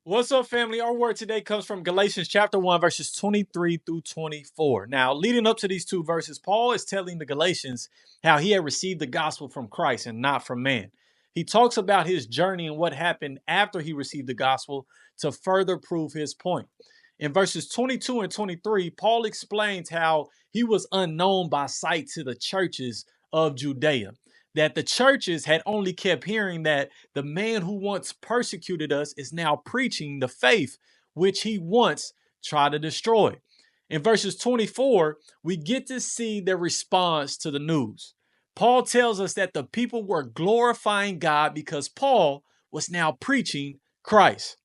What's up, family? Our word today comes from Galatians chapter 1, verses 23 through 24. Now, leading up to these two verses, Paul is telling the Galatians how he had received the gospel from Christ and not from man. He talks about his journey and what happened after he received the gospel to further prove his point. In verses 22 and 23, Paul explains how he was unknown by sight to the churches of Judea, that the churches had only kept hearing that the man who once persecuted us is now preaching the faith which he once tried to destroy. In verses 24, we get to see their response to the news. Paul tells us that the people were glorifying God because Paul was now preaching Christ.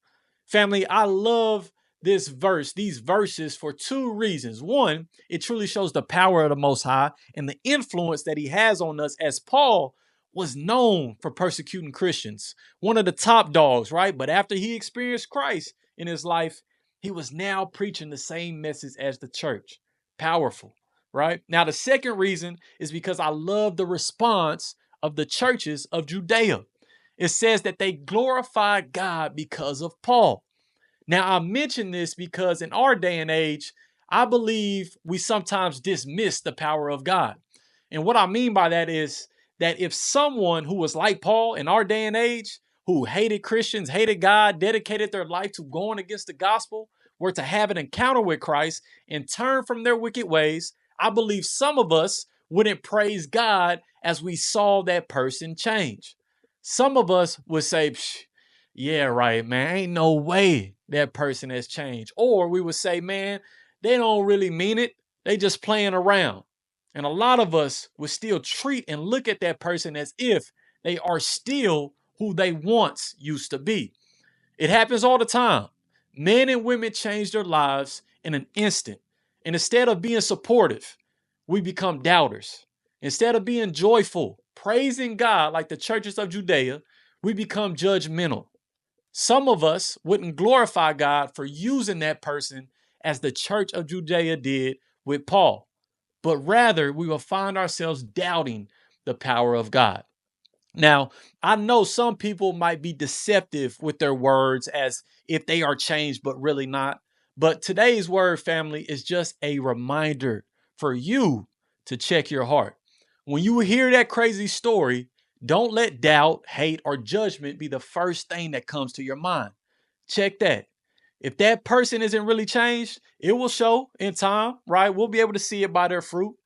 Family, I love these verses for two reasons. One, it truly shows the power of the Most High and the influence that he has on us, as Paul was known for persecuting Christians, one of the top dogs, right? But after he experienced Christ in his life, he was now preaching the same message as the church. Powerful, right? Now, the second reason is because I love the response of the churches of Judea. It says that they glorified God because of Paul. Now, I mention this because in our day and age, I believe we sometimes dismiss the power of God. And what I mean by that is that if someone who was like Paul in our day and age, who hated Christians, hated God, dedicated their life to going against the gospel, were to have an encounter with Christ and turn from their wicked ways, I believe some of us wouldn't praise God as we saw that person change. Some of us would say, yeah, right, man, ain't no way that person has changed. Or we would say, man, they don't really mean it. They just playing around. And a lot of us would still treat and look at that person as if they are still who they once used to be. It happens all the time. Men and women change their lives in an instant. And instead of being supportive, we become doubters. Instead of being joyful, praising God like the churches of Judea, we become judgmental. Some of us wouldn't glorify God for using that person as the church of Judea did with Paul, but rather we will find ourselves doubting the power of God. Now, I know some people might be deceptive with their words as if they are changed, but really not. But today's word, family, is just a reminder for you to check your heart. When you hear that crazy story, don't let doubt, hate, or judgment be the first thing that comes to your mind. Check that. If that person isn't really changed, it will show in time, right? We'll be able to see it by their fruit.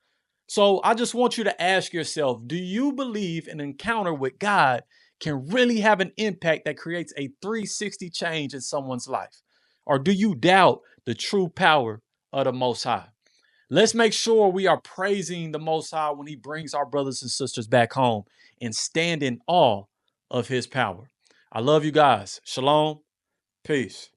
So I just want you to ask yourself, do you believe an encounter with God can really have an impact that creates a 360 change in someone's life? Or do you doubt the true power of the Most High? Let's make sure we are praising the Most High when he brings our brothers and sisters back home and stand in awe of his power. I love you guys. Shalom. Peace.